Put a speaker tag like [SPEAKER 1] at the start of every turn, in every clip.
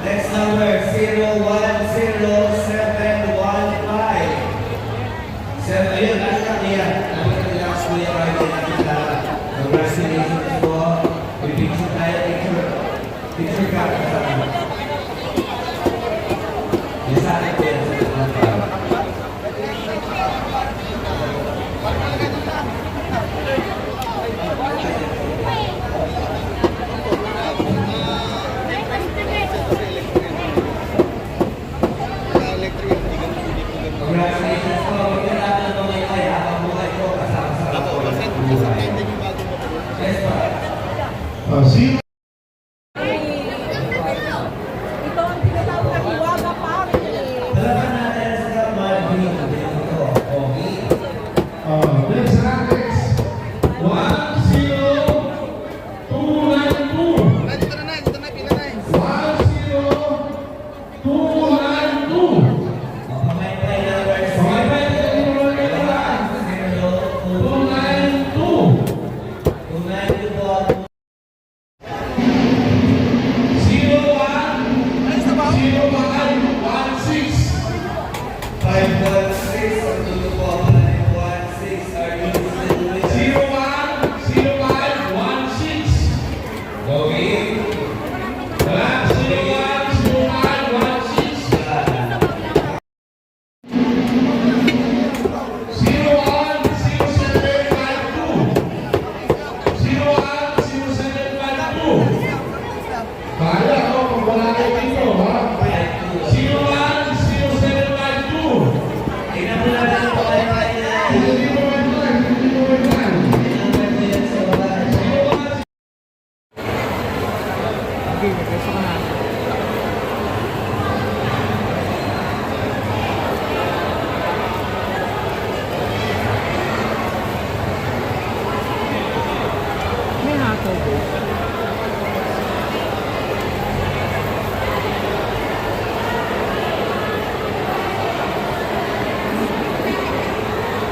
[SPEAKER 1] Next number 010715. Ayun, nakita niya. Nakita niya ang Kuya Ryan nakita. Congratulations po. Pipicture tayo. Picture ka. Yes, sa akin po yan. Congratulations po. Huwag natin ito ngayon ay habang buhay po kasama sa kapatid. Yes, po.
[SPEAKER 2] See?
[SPEAKER 3] Ito ang tinatawag na Hiwaga Party.
[SPEAKER 1] Talaga natin sa kapatid. Okay.
[SPEAKER 2] Next Ratex 10292. 10292.
[SPEAKER 3] May hatol po.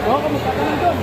[SPEAKER 3] Oo, kamusta ka lang doon?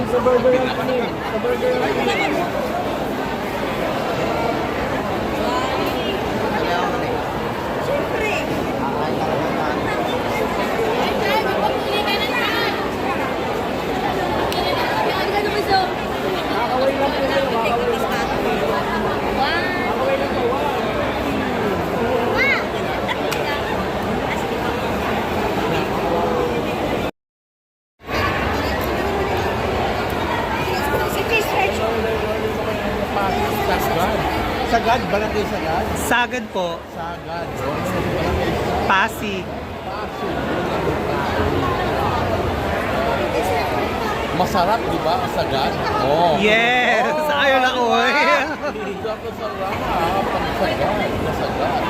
[SPEAKER 3] Sa burger lang kami. Sa burger lang kami.
[SPEAKER 4] Sagad, barangay Sagad?
[SPEAKER 5] Sagad po.
[SPEAKER 4] Sagad.
[SPEAKER 5] Pasig.
[SPEAKER 4] Masarap, di ba? Ang sagad? Oh.
[SPEAKER 5] Yes! Ayaw na uwi.
[SPEAKER 4] Hindi ako sarap. Pag sagad. Masagad.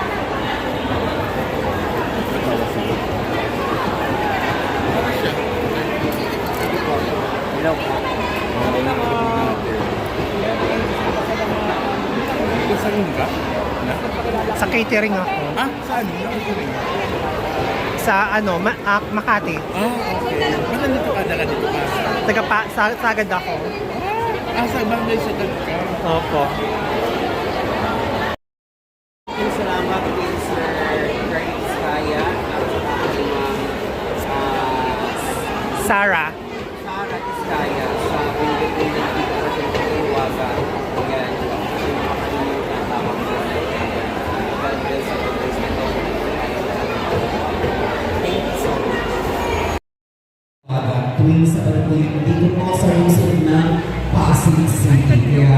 [SPEAKER 5] Hello po.
[SPEAKER 4] Isa rin ka?
[SPEAKER 5] Sa catering ako.
[SPEAKER 4] Ah, saan?
[SPEAKER 5] Sa Makati.
[SPEAKER 4] Ah, okay. Ba't nandito ka? Dala dito ka?
[SPEAKER 5] Sagad ako.
[SPEAKER 4] Ah, sa Barangay Sagad ka.
[SPEAKER 5] Opo.
[SPEAKER 6] Salamat kay Sir Grace Kaya at saka kay Ma'am
[SPEAKER 5] Sarah.
[SPEAKER 6] Sarah Iskaya sa pinagpili ng Pagkakas ng Iwaga. Yan, yung makakalimutan tawag mo. God bless sa pag-bless na ito. Thank you so much.
[SPEAKER 7] Tuwing sa pagpulit dito po sa lungsod ng Pasig City. Kaya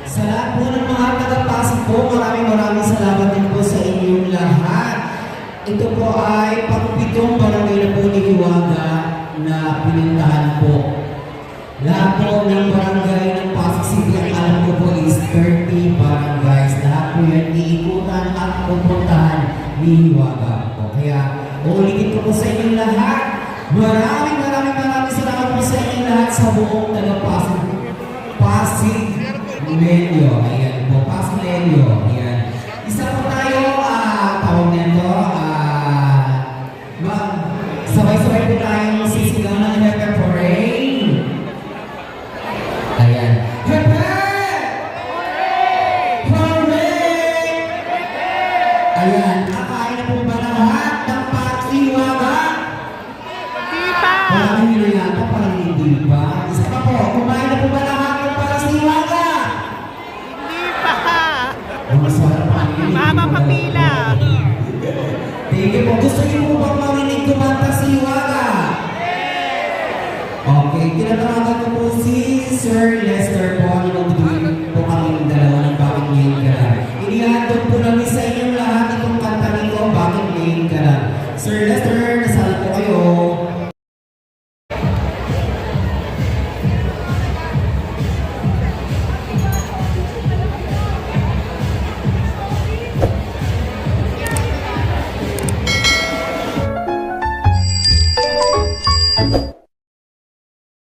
[SPEAKER 7] sa lahat po ng mga taga-Pasig po, maraming salamat din po sa inyong lahat. Ito po ay pang-pitong barangay na po ni Hiwaga na pinuntahan po. Lahat po ng barangay ng Pasig City, ang alam ko po is 30 barangays. Lahat po yan iikutan at pupuntahan ni Hiwaga po. Kaya uulitin ko po sa inyong lahat. Maraming salamat po sa inyong lahat sa buong taga-Pasig. Pasig Lenyo. Ayan po, Pasig Lenyo. Ayan. Isa po tayo, tawag nito, sabay-sabay po tayong sisigaw ng Hepe Parade. Ayan. Hepe! Parade! Ayan, kakain na po ba lahat ng Pasiwaga? Parang hindi yata, parang hindi pa. Isa pa po, kumain na po ba lahat ng Pasiwaga?
[SPEAKER 5] Hindi pa.
[SPEAKER 7] Masarap pa.
[SPEAKER 5] Mama Papila.
[SPEAKER 7] Thank you po. Gusto niyo po bang marinig kumanta si Hiwaga? Okay, tinatawagan ko po si Sir Lester po. Ano po kami dalawa ng bakit ngayon ka. Inihandog po namin sa